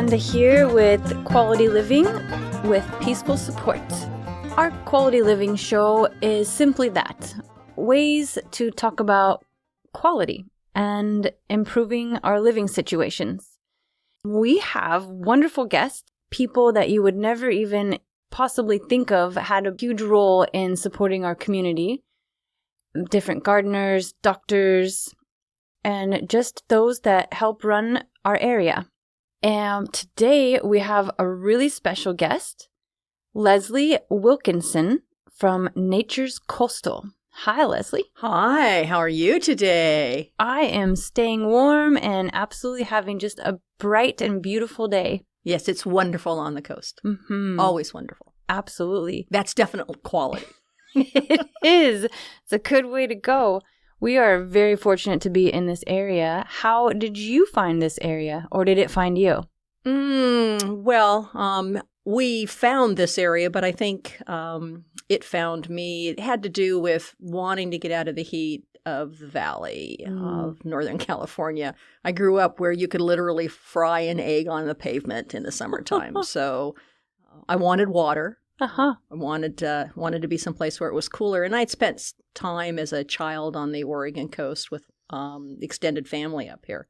Amanda here with Quality Living with Peaceful Support. Our Quality Living show is simply that, ways to talk about quality and improving our living situations. We have wonderful guests, people that you would never even possibly think of had a huge role in supporting our community, different gardeners, doctors, and just those that help run our area. And today we have a really special guest, Leslie Wilkinson from Nature's Coastal. Hi, Leslie. Hi, how are you today? I am staying warm and absolutely having just a bright and beautiful day. Yes, it's wonderful on the coast. Mm-hmm. Always wonderful. Absolutely. That's definitely quality. It is. It's a good way to go. We are very fortunate to be in this area. How did you find this area, or did it find you? We found this area, but I think it found me. It had to do with wanting to get out of the heat of the valley of Northern California. I grew up where you could literally fry an egg on the pavement in the summertime. So I wanted water. I wanted to be someplace where it was cooler. And I'd spent time as a child on the Oregon coast with extended family up here.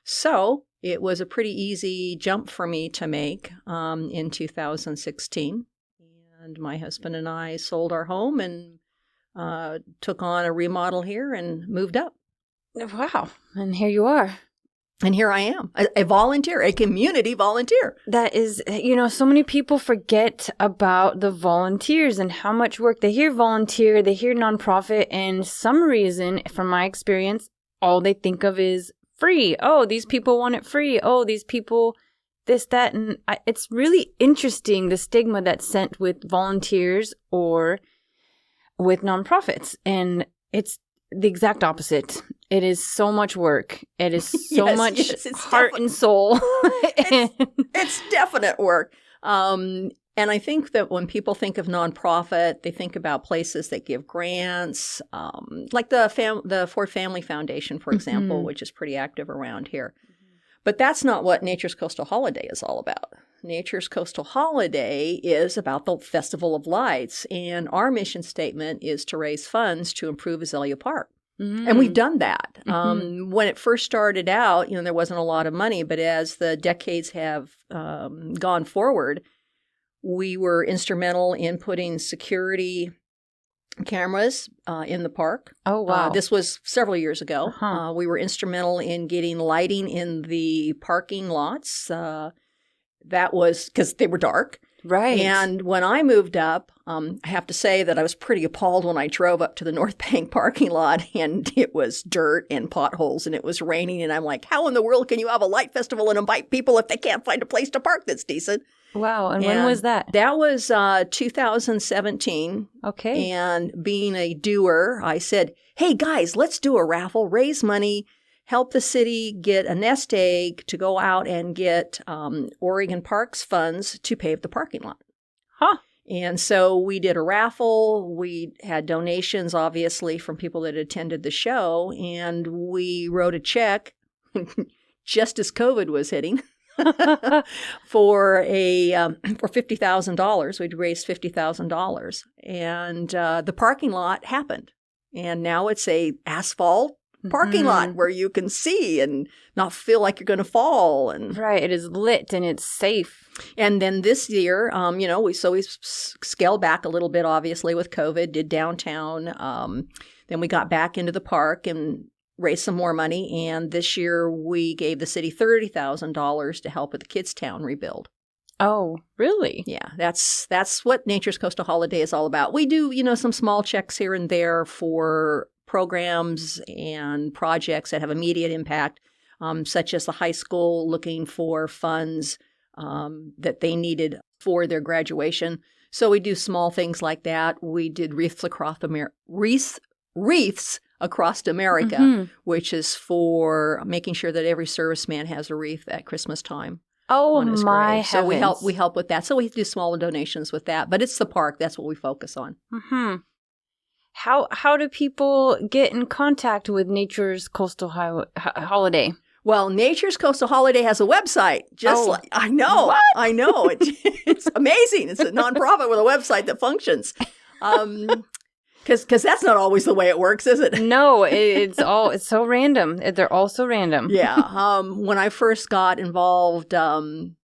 So it was a pretty easy jump for me to make in 2016. And my husband and I sold our home and took on a remodel here and moved up. Wow. And here you are. And here I am, a volunteer, a community volunteer. That is, so many people forget about the volunteers and how much work. They hear volunteer, they hear nonprofit, and some reason, from my experience, all they think of is free. Oh, these people want it free. Oh, these people, this, that. And it's really interesting, the stigma that's sent with volunteers or with nonprofits. And it's the exact opposite. It is so much work. It is so much heart and soul. It's definite work. And I think that when people think of nonprofit, they think about places that give grants, like the Ford Family Foundation, for example, which is pretty active around here. But that's not what Nature's Coastal Holiday is all about. Nature's Coastal Holiday is about the Festival of Lights, and our mission statement is to raise funds to improve Azalea Park. And we've done that. When it first started out, there wasn't a lot of money, but as the decades have gone forward, we were instrumental in putting security cameras in the park. Oh, wow. This was several years ago. We were instrumental in getting lighting in the parking lots. That was because they were dark. Right. And when I moved up, I have to say that I was pretty appalled when I drove up to the North Bank parking lot and it was dirt and potholes and it was raining. And I'm like, how in the world can you have a light festival and invite people if they can't find a place to park that's decent? Wow. And when was that? That was 2017. Okay. And being a doer, I said, hey, guys, let's do a raffle, raise money, help the city get a nest egg to go out and get Oregon Parks funds to pave the parking lot. And so we did a raffle. We had donations, obviously, from people that attended the show. And we wrote a check just as COVID was hitting for $50,000. We'd raised $50,000. And the parking lot happened. And now it's a asphalt parking lot where you can see and not feel like you're going to fall. And right. It is lit and it's safe. And then this year, we scaled back a little bit, obviously, with COVID, did downtown. Then we got back into the park and raised some more money. And this year we gave the city $30,000 to help with the Kids Town rebuild. Oh, really? Yeah, that's what Nature's Coastal Holiday is all about. We do, some small checks here and there for programs and projects that have immediate impact, such as the high school looking for funds that they needed for their graduation. So we do small things like that. We did wreaths across America, which is for making sure that every serviceman has a wreath at Christmas time. Oh, my heavens. So we help with that. So we do small donations with that. But it's the park. That's what we focus on. How do people get in contact with Nature's Coastal Holiday? Well, Nature's Coastal Holiday has a website. I know. What? I know. It's amazing. It's a nonprofit with a website that functions. Because that's not always the way it works, is it? No, it's so random. They're all so random. Yeah. When I first got involved, they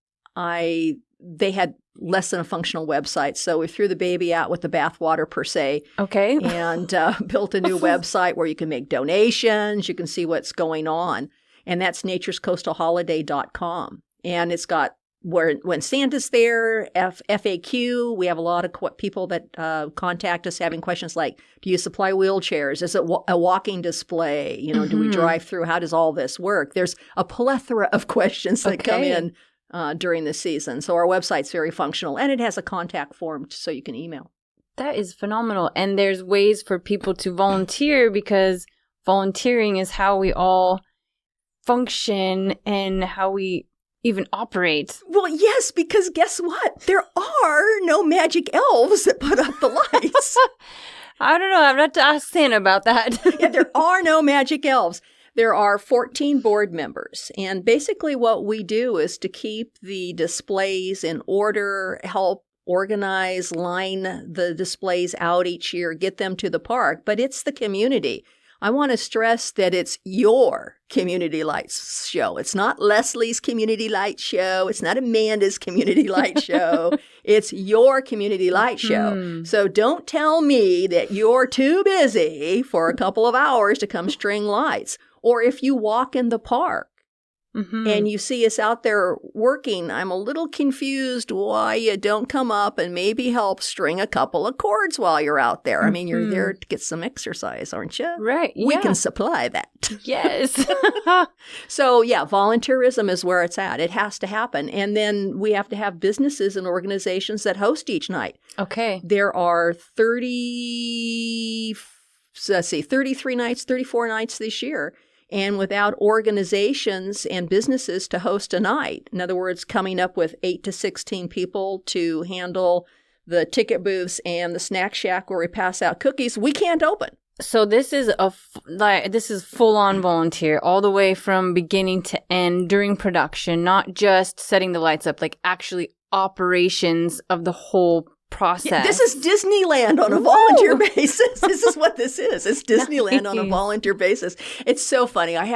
had less than a functional website. So we threw the baby out with the bathwater per se. Okay. And built a new website where you can make donations. You can see what's going on. And that's naturescoastalholiday.com. And it's got when Santa's there, FAQ. We have a lot of people that contact us having questions like, do you supply wheelchairs? Is it a walking display? Do we drive through? How does all this work? There's a plethora of questions that come in during the season. So our website's very functional, and it has a contact form so you can email. That is phenomenal. And there's ways for people to volunteer, because volunteering is how we all function and how we even operate. Well, yes, because guess what? There are no magic elves that put up the lights. I don't know. I'm not to ask Santa about that. Yeah, there are no magic elves. There are 14 board members. And basically what we do is to keep the displays in order, help organize, line the displays out each year, get them to the park. But it's the community. I want to stress that it's your community lights show. It's not Leslie's community light show. It's not Amanda's community light show. It's your community light show. So don't tell me that you're too busy for a couple of hours to come string lights. Or if you walk in the park and you see us out there working, I'm a little confused why you don't come up and maybe help string a couple of cords while you're out there. I mean, you're there to get some exercise, aren't you? Right. Yeah. We can supply that. Yes. So, yeah, volunteerism is where it's at. It has to happen. And then we have to have businesses and organizations that host each night. Okay. There are 33 nights, 34 nights this year. And without organizations and businesses to host a night, in other words, coming up with 8 to 16 people to handle the ticket booths and the snack shack where we pass out cookies, we can't open. So this is this is full on volunteer all the way from beginning to end during production, not just setting the lights up, like actually operations of the whole process. Yeah, this is Disneyland on a volunteer basis. This is what this is. It's Disneyland on a volunteer basis. It's so funny. I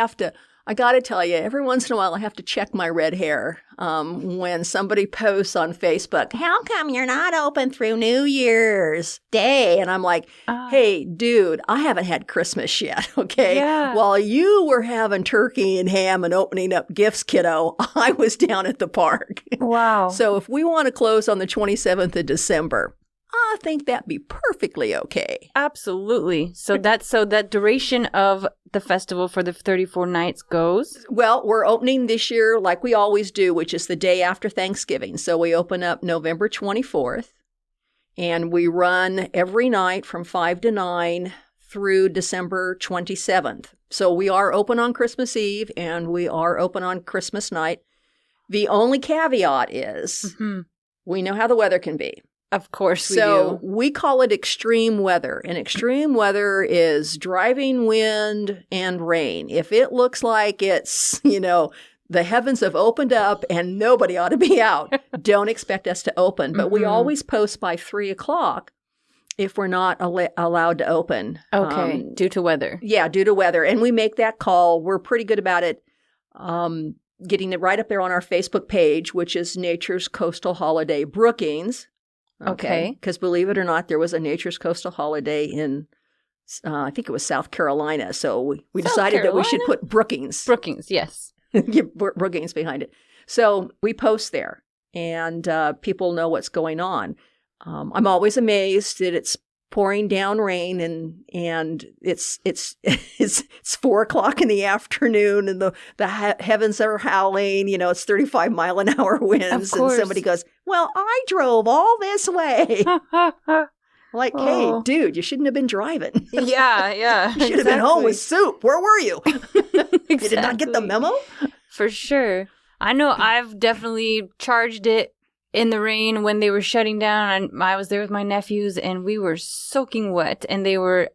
got to tell you, every once in a while I have to check my red hair when somebody posts on Facebook, how come you're not open through New Year's Day? And I'm like, hey, dude, I haven't had Christmas yet, okay? Yeah. While you were having turkey and ham and opening up gifts, kiddo, I was down at the park. Wow. So if we want to close on the 27th of December, I think that'd be perfectly okay. Absolutely. So that duration of the festival for the 34 nights goes? Well, we're opening this year like we always do, which is the day after Thanksgiving. So we open up November 24th, and we run every night from 5 to 9 through December 27th. So we are open on Christmas Eve, and we are open on Christmas night. The only caveat is we know how the weather can be. Of course we do. So we call it extreme weather. And extreme weather is driving wind and rain. If it looks like it's, the heavens have opened up and nobody ought to be out, don't expect us to open. But we always post by 3 o'clock if we're not allowed to open. Okay, due to weather. Yeah, due to weather. And we make that call. We're pretty good about it. Getting it right up there on our Facebook page, which is Nature's Coastal Holiday Brookings. Okay. Because believe it or not, there was a Nature's Coastal Holiday in, I think it was South Carolina. So we decided that we should put Brookings. Brookings, yes. Get Brookings behind it. So we post there, and people know what's going on. I'm always amazed that it's pouring down rain, and it's 4 o'clock in the afternoon, and the heavens are howling. It's 35-mile-an-hour winds, and somebody goes, "Well, I drove all this way." Like, hey, dude, you shouldn't have been driving. Yeah. You should have been home with soup. Where were you? You did not get the memo? For sure. I know I've definitely charged it in the rain when they were shutting down. I was there with my nephews, and we were soaking wet, and they were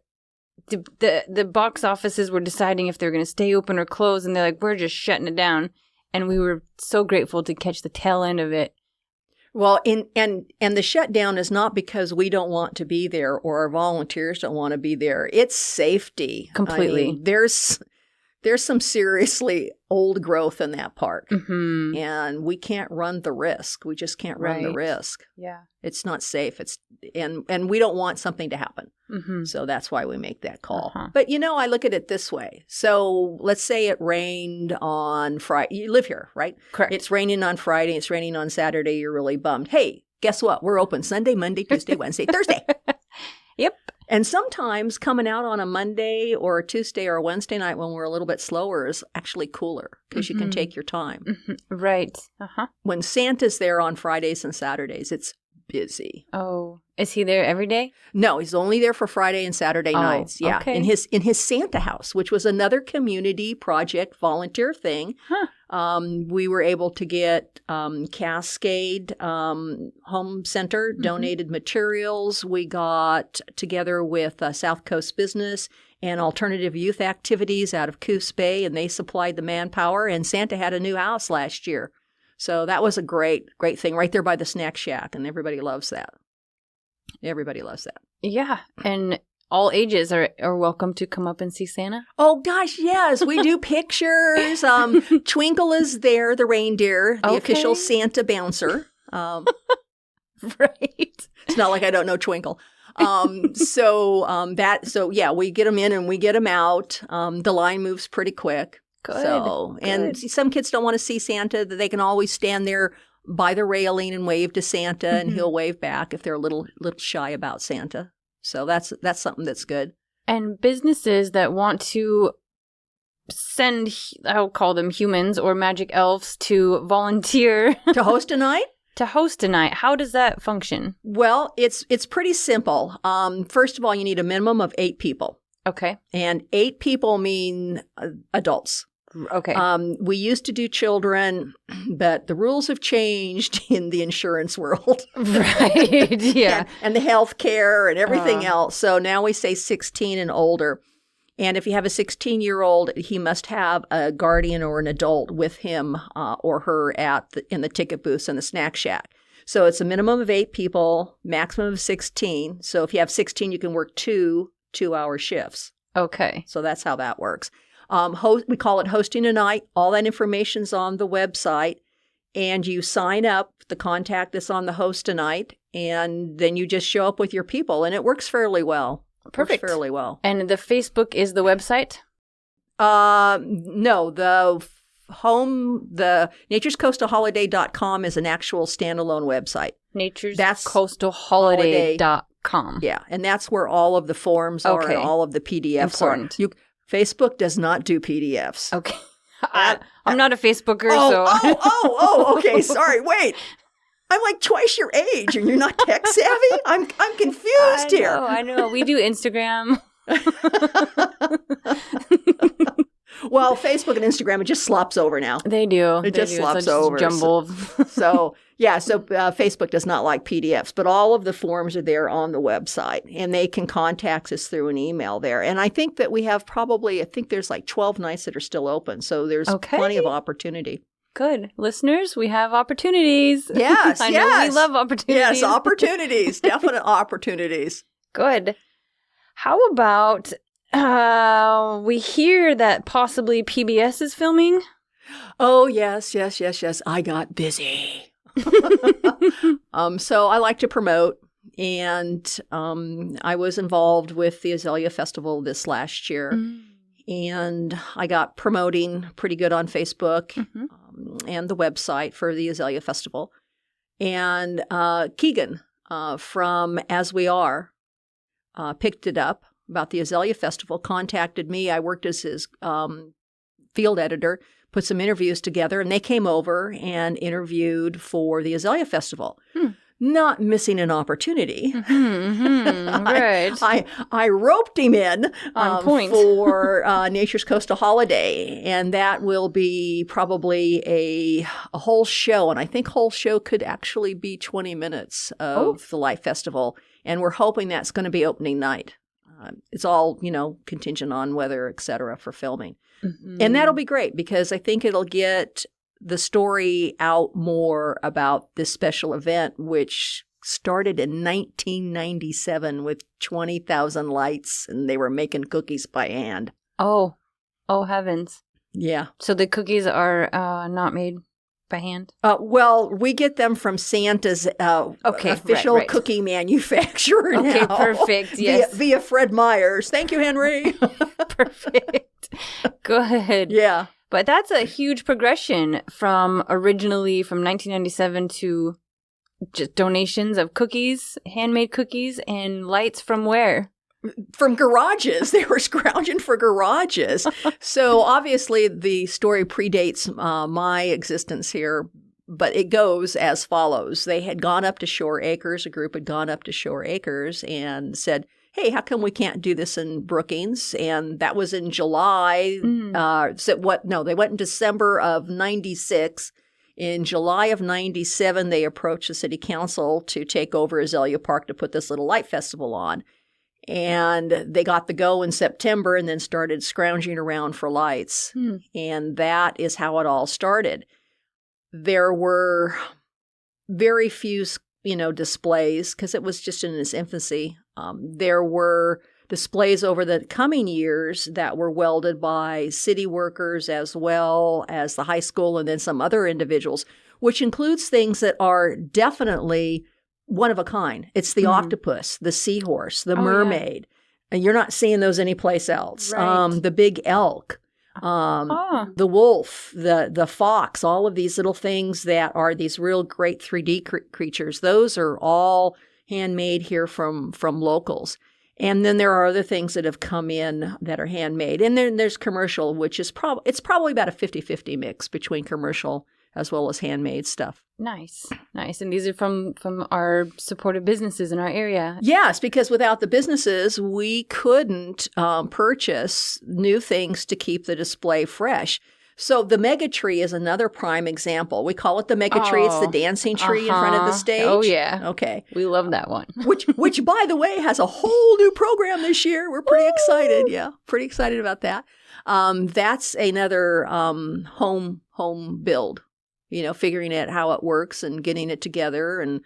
the box offices were deciding if they were going to stay open or close, and they're like, we're just shutting it down. And we were so grateful to catch the tail end of it. Well, and the shutdown is not because we don't want to be there or our volunteers don't want to be there. It's safety. Completely. I mean, there's some seriously old growth in that park. Mm-hmm. And we can't run the risk. We just can't run the risk. Yeah. It's not safe. And we don't want something to happen. Mm-hmm. So that's why we make that call. Uh-huh. But, I look at it this way. So let's say it rained on Friday. You live here, right? Correct. It's raining on Friday. It's raining on Saturday. You're really bummed. Hey, guess what? We're open Sunday, Monday, Tuesday, Wednesday, Thursday. Yep. And sometimes coming out on a Monday or a Tuesday or a Wednesday night when we're a little bit slower is actually cooler because you can take your time. Mm-hmm. Right. Uh-huh. When Santa's there on Fridays and Saturdays, it's busy. Oh, is he there every day? No, he's only there for Friday and Saturday nights. Yeah, okay. in his Santa house, which was another community project volunteer thing. Huh. We were able to get Cascade Home Center donated materials. We got together with South Coast Business and Alternative Youth Activities out of Coos Bay, and they supplied the manpower. And Santa had a new house last year. So that was a great thing right there by the snack shack, and everybody loves that. Everybody loves that. Yeah, and all ages are welcome to come up and see Santa. Oh, gosh, yes. We do pictures. Twinkle is there, the reindeer, the official Santa bouncer. Right. It's not like I don't know Twinkle. So we get them in and we get them out. The line moves pretty quick. Good. And some kids don't want to see Santa. They can always stand there by the railing and wave to Santa, and he'll wave back if they're a little shy about Santa. So that's something that's good. And businesses that want to send, I'll call them humans or magic elves, to volunteer To host a night? To host a night. How does that function? Well, it's pretty simple. First of all, you need a minimum of 8 people. Okay. And 8 people mean adults. Okay. We used to do children, but the rules have changed in the insurance world. Right. Yeah. and the health care and everything else. So now we say 16 and older. And if you have a 16-year-old, he must have a guardian or an adult with him or her in the ticket booths and the snack shack. So it's a minimum of 8 people, maximum of 16. So if you have 16, you can work 2 2-hour shifts. Okay. So that's how that works. We call it hosting a night. All that information's on the website, and you sign up. The contact is on the host a night, and then you just show up with your people, and it works fairly well. Perfect. Works fairly well. And the Facebook is the website? No, the naturescoastalholiday.com is an actual standalone website. naturescoastalholiday.com. Yeah, and that's where all of the forms are and all of the PDFs are. Facebook does not do PDFs. Okay. I'm not a Facebooker, so. Okay. Sorry. Wait. I'm like twice your age and you're not tech savvy? I'm confused here. I know. We do Instagram. Well, Facebook and Instagram, it just slops over now. They do. It just slops over. Jumbled. So Facebook does not like PDFs, but all of the forms are there on the website, and they can contact us through an email there. And I think that we have there's like 12 nights that are still open, so there's plenty of opportunity. Good. Listeners, we have opportunities. Yes, I know we love opportunities. Yes, opportunities. Definite opportunities. Good. How about we hear that possibly PBS is filming? Oh, yes. I got busy. So I like to promote, and I was involved with the Azalea Festival this last year, and I got promoting pretty good on Facebook and the website for the Azalea Festival. And Keegan from As We Are picked it up about the Azalea Festival, contacted me. I worked as his field editor, put some interviews together, and they came over and interviewed for the Azalea Festival. Not missing an opportunity. Right. I roped him in on point for Nature's Coastal Holiday, and that will be probably a whole show. And I think whole show could actually be 20 minutes of the Life Festival, and we're hoping that's going to be opening night. It's all, contingent on weather, et cetera, for filming. Mm-hmm. And that'll be great because I think it'll get the story out more about this special event, which started in 1997 with 20,000 lights, and they were making cookies by hand. Oh heavens. Yeah. So the cookies are not made by hand? Well, we get them from Santa's official right. cookie manufacturer now. Okay, perfect. Yes. Via Fred Meyers. Thank you, Henry. Perfect. Good. Yeah. But that's a huge progression from 1997 to just donations of cookies, handmade cookies, and lights from where? From garages. They were scrounging for garages. So obviously the story predates my existence here, but it goes as follows. They had gone up to Shore Acres. A group had gone up to Shore Acres and said, hey, how come we can't do this in Brookings? And that was in July. They went in December of 96. In July of 97, they approached the city council to take over Azalea Park to put this little light festival on. And they got the go in September and then started scrounging around for lights. And that is how it all started. There were very few, displays because it was just in its infancy. There were displays over the coming years that were welded by city workers as well as the high school and then some other individuals, which includes things that are definitely one of a kind. It's the octopus, the seahorse, the mermaid. And you're not seeing those anyplace else. Right. The big elk, the wolf, the fox, all of these little things that are these real great 3D creatures. Those are all handmade here from locals. And then there are other things that have come in that are handmade. And then there's commercial, which is probably about a 50-50 mix between commercial as well as handmade stuff. Nice. And these are from our supported businesses in our area. Yes, because without the businesses, we couldn't purchase new things to keep the display fresh. So the mega tree is another prime example. We call it the mega tree. It's the dancing tree in front of the stage. Oh, yeah. Okay. We love that one. which, by the way, has a whole new program this year. We're pretty excited. Yeah, pretty excited about that. That's another home build. Figuring out how it works and getting it together and,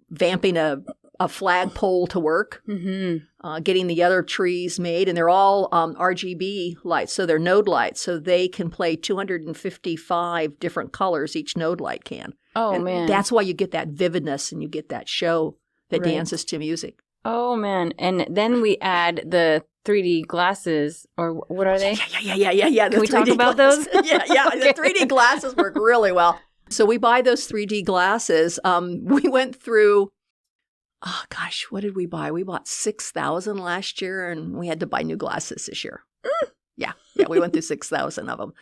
vamping a flagpole to work, getting the other trees made. And they're all RGB lights, so they're node lights. So they can play 255 different colors each node light can. Oh, and man. that's why you get that vividness and you get that show that dances to music. Oh, man. And then we add the 3D glasses, or what are they? Yeah. Can we talk about those? Yeah. Okay. The 3D glasses work really well. So we buy those 3D glasses. We went through, what did we buy? We bought 6,000 last year, and we had to buy new glasses this year. Yeah, we went through 6,000 of them.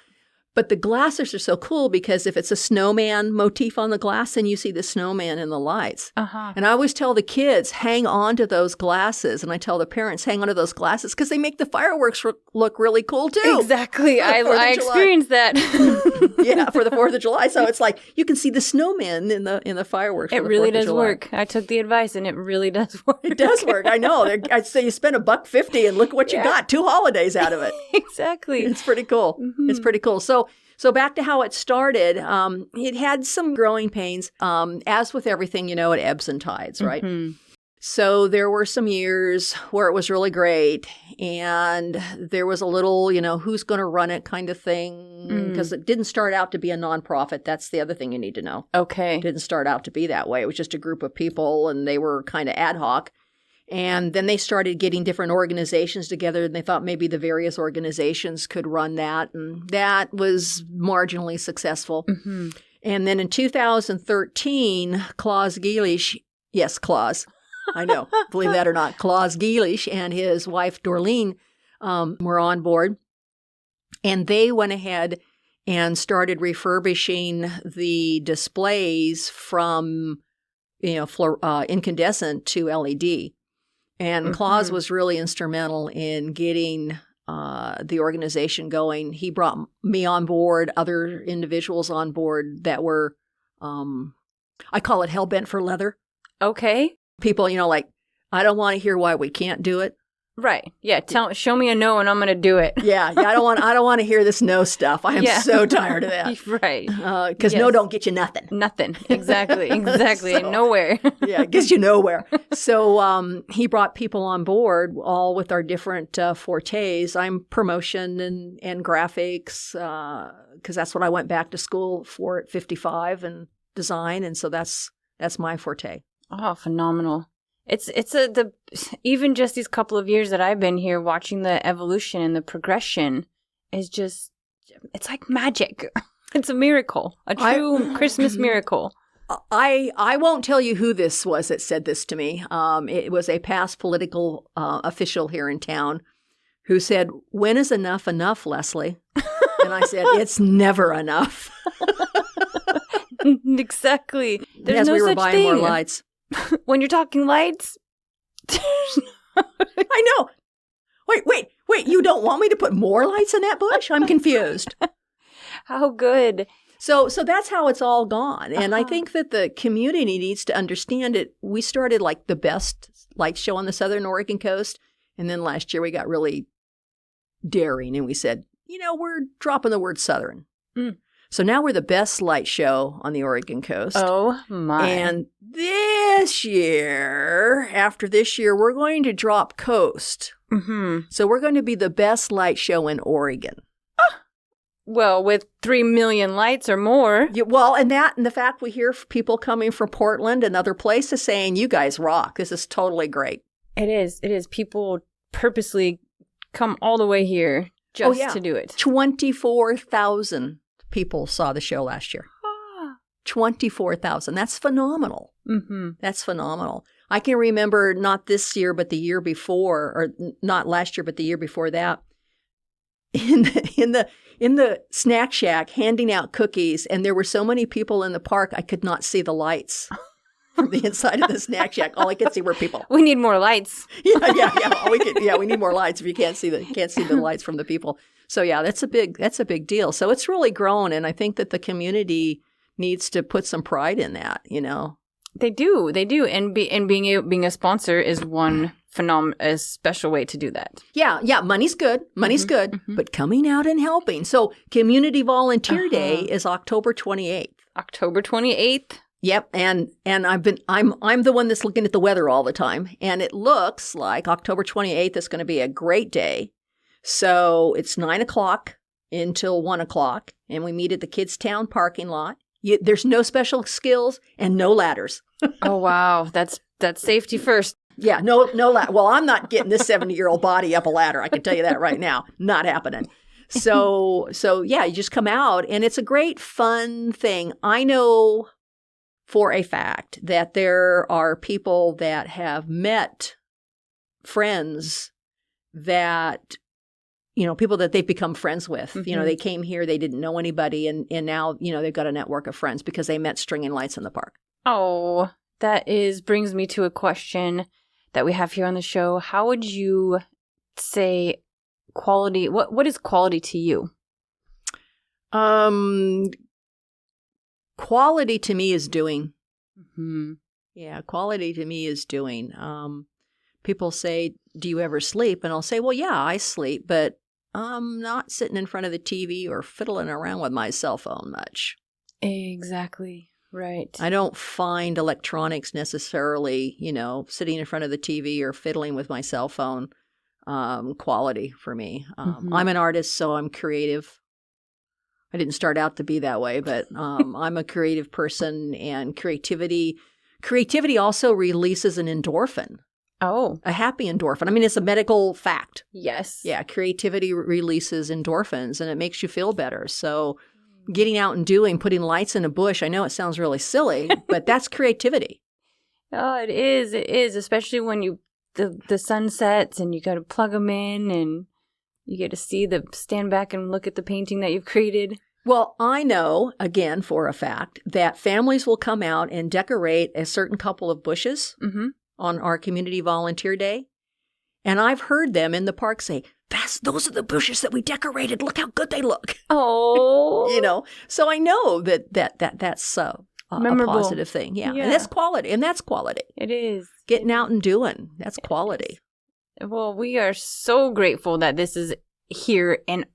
But the glasses are so cool because if it's a snowman motif on the glass, then you see the snowman in the lights. And I always tell the kids, hang on to those glasses. And I tell the parents, hang on to those glasses because they make the fireworks look really cool too. Exactly. I experienced that. Yeah, for the 4th of July. So it's like you can see the snowman in the fireworks. It really does work. I took the advice and it really does work. It does work. I know. I'd say you spend $1.50 and look what you got. 2 holidays out of it. Exactly. It's pretty cool. It's pretty cool. So back to how it started, it had some growing pains. As with everything, it ebbs and tides, right? So there were some years where it was really great. And there was a little, who's going to run it kind of thing. Because it didn't start out to be a nonprofit. That's the other thing you need to know. Okay. It didn't start out to be that way. It was just a group of people and they were kind of ad hoc. And then they started getting different organizations together, and they thought maybe the various organizations could run that, and that was marginally successful. And then in 2013, Klaus Gielish, yes, Klaus, I know, believe that or not, Klaus Gielish and his wife Dorleen were on board, and they went ahead and started refurbishing the displays from, incandescent to LED. And Klaus was really instrumental in getting the organization going. He brought me on board, other individuals on board that were, I call it hell-bent for leather. Okay. People, like I don't want to hear why we can't do it. Right. Yeah. Show me a no and I'm going to do it. Yeah. I don't want to hear this no stuff. I am so tired of that. Right. Because no don't get you nothing. Nothing. Exactly. Exactly. So, nowhere. Yeah. It gets you nowhere. So he brought people on board, all with our different fortes. I'm promotion and graphics, because that's what I went back to school for at 55, and design. And so that's my forte. Oh, phenomenal. Even just these couple of years that I've been here, watching the evolution and the progression is just, it's like magic. It's a miracle, a true Christmas miracle. I won't tell you who this was that said this to me. It was a past political official here in town who said, "When is enough, Leslie?" And I said, "It's never enough." Exactly. There's As no we were such buying thing. more lights. When you're talking lights. I know. Wait. You don't want me to put more lights in that bush? I'm confused. How good. So that's how it's all gone. And I think that the community needs to understand it. We started like the best light show on the Southern Oregon coast. And then last year we got really daring and we said, we're dropping the word Southern. Mm. So now we're the best light show on the Oregon coast. Oh, my. And after this year, we're going to drop coast. Mm-hmm. So we're going to be the best light show in Oregon. Well, with 3 million lights or more. Yeah, well, and the fact we hear people coming from Portland and other places saying, "You guys rock. This is totally great." It is. People purposely come all the way here just to do it. 24,000 people saw the show last year. 24,000. That's phenomenal. Mm-hmm. That's phenomenal. I can remember not this year, but the year before, or not last year, but the year before that, in the snack shack handing out cookies, and there were so many people in the park, I could not see the lights from the inside of the snack shack. All I could see were people. We need more lights. Yeah. We need more lights if you can't see the lights from the people. So yeah, that's a big deal. So it's really grown, and I think that the community needs to put some pride in that. They do, and being a sponsor is one a special way to do that. Yeah. Money's good, mm-hmm. But coming out and helping. So Community Volunteer Day is October 28th. October 28th. Yep, and I'm the one that's looking at the weather all the time, and it looks like October 28th is going to be a great day. So it's 9:00 until 1:00, and we meet at the Kids Town parking lot. There's no special skills and no ladders. Oh wow, that's safety first. Yeah, no ladder. Well, I'm not getting this 70-year-old body up a ladder. I can tell you that right now. Not happening. So yeah, you just come out, and it's a great fun thing. I know for a fact that there are people that have met friends that, people that they've become friends with. Mm-hmm. They came here, they didn't know anybody, and now, they've got a network of friends because they met stringing lights in the park. Oh, brings me to a question that we have here on the show. How would you say quality, what is quality to you? Quality to me is doing. Mm-hmm. Yeah, quality to me is doing. People say, "Do you ever sleep?" And I'll say, "Well, yeah, I sleep, but I'm not sitting in front of the TV or fiddling around with my cell phone much." Exactly. Right. I don't find electronics necessarily, sitting in front of the TV or fiddling with my cell phone, quality for me. Mm-hmm. I'm an artist, so I'm creative. I didn't start out to be that way, but I'm a creative person, and creativity also releases an endorphin. Oh. A happy endorphin. I mean, it's a medical fact. Yes. Yeah, creativity releases endorphins, and it makes you feel better. So getting out and putting lights in a bush, I know it sounds really silly, but that's creativity. Oh, it is. It is, especially when the sun sets and you got to plug them in and you get to stand back and look at the painting that you've created. Well, I know, again, for a fact, that families will come out and decorate a certain couple of bushes on our Community Volunteer Day. And I've heard them in the park say, those are the bushes that we decorated. Look how good they look. Oh. So I know that's Memorable. positive thing. Yeah. And that's quality. And that's quality. It is. Getting out and doing. That's quality. Well, we are so grateful that this is here in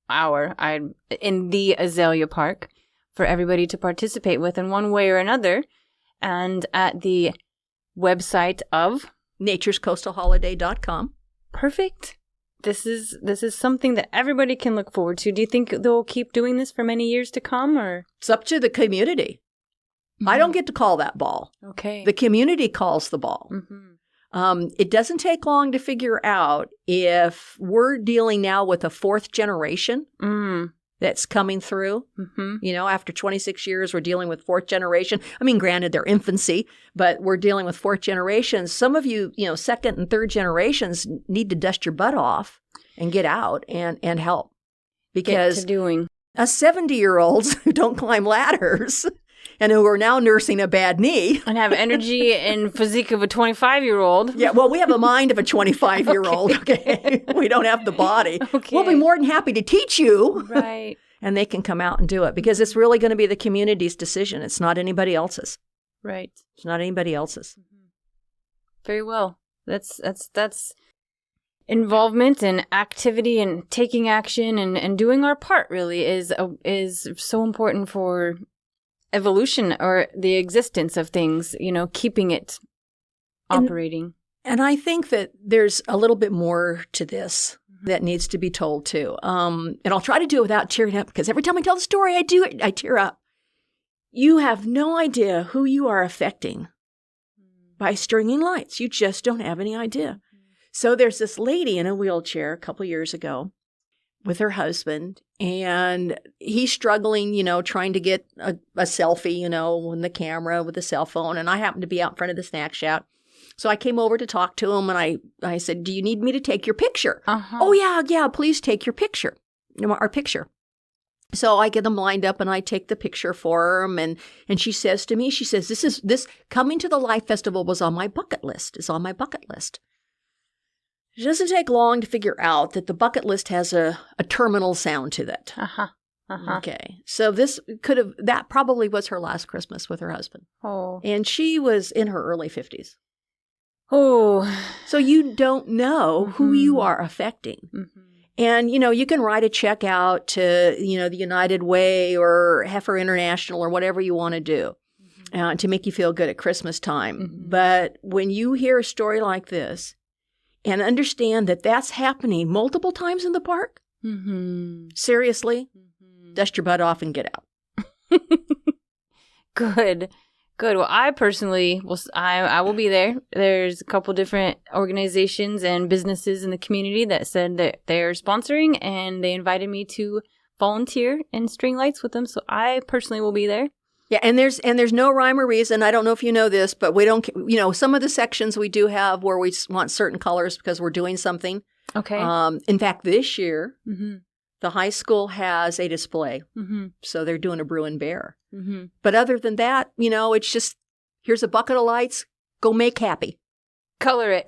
in the Azalea Park for everybody to participate with in one way or another. And at the website of naturescoastalholiday.com. Perfect. This is something that everybody can look forward to. Do you think they'll keep doing this for many years to come, or? It's up to the community. Mm-hmm. I don't get to call that ball. Okay. The community calls the ball. Mm-hmm. It doesn't take long to figure out if we're dealing now with a fourth generation that's coming through. Mm-hmm. You know, after 26 years, we're dealing with fourth generation. I mean, granted, they're infancy, but we're dealing with fourth generation. Some of you, second and third generations need to dust your butt off and get out and help. Because us 70-year-olds who don't climb ladders and who are now nursing a bad knee. And have energy and physique of a 25-year-old. Yeah, well, we have a mind of a 25-year-old, okay? We don't have the body. Okay. We'll be more than happy to teach you. Right. And they can come out and do it because it's really going to be the community's decision. It's not anybody else's. Right. It's not anybody else's. Very well. That's involvement and activity and taking action and doing our part really is so important for evolution or the existence of things, keeping it operating. And I think that there's a little bit more to this that needs to be told too. And I'll try to do it without tearing up because every time I tell the story, I tear up. You have no idea who you are affecting by stringing lights. You just don't have any idea. So there's this lady in a wheelchair a couple years ago with her husband, and he's struggling, trying to get a selfie, in the camera with the cell phone. And I happened to be out in front of the snack shack. So I came over to talk to him, and I said, "Do you need me to take your picture?" Uh-huh. "Oh, yeah, please take your picture, our picture." So I get them lined up, and I take the picture for him. And she says to me, this coming to the Life Festival was on my bucket list, is on my bucket list. It doesn't take long to figure out that the bucket list has a terminal sound to it. Uh-huh. Uh-huh. Okay. So that probably was her last Christmas with her husband. Oh. And she was in her early 50s. Oh. So you don't know who you are affecting. Mm-hmm. And, you can write a check out to, the United Way or Heifer International or whatever you want to do to make you feel good at Christmas time. Mm-hmm. But when you hear a story like this, and understand that that's happening multiple times in the park. Mm-hmm. Seriously, dust your butt off and get out. Good. Well, I personally I will be there. There's a couple different organizations and businesses in the community that said that they're sponsoring, and they invited me to volunteer and string lights with them. So I personally will be there. Yeah, and there's no rhyme or reason. I don't know if you know this, but we don't, some of the sections we do have where we want certain colors because we're doing something. Okay. In fact, this year, the high school has a display. Mm-hmm. So they're doing a Bruin Bear. Mm-hmm. But other than that, it's just, here's a bucket of lights, go make happy. Color it.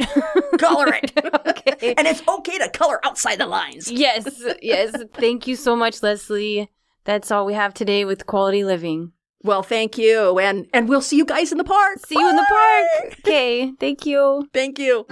Color it. Okay. And it's okay to color outside the lines. Yes. Thank you so much, Leslie. That's all we have today with Quality Living. Well, thank you. And we'll see you guys in the park. See you in the park. Okay. Thank you. Thank you.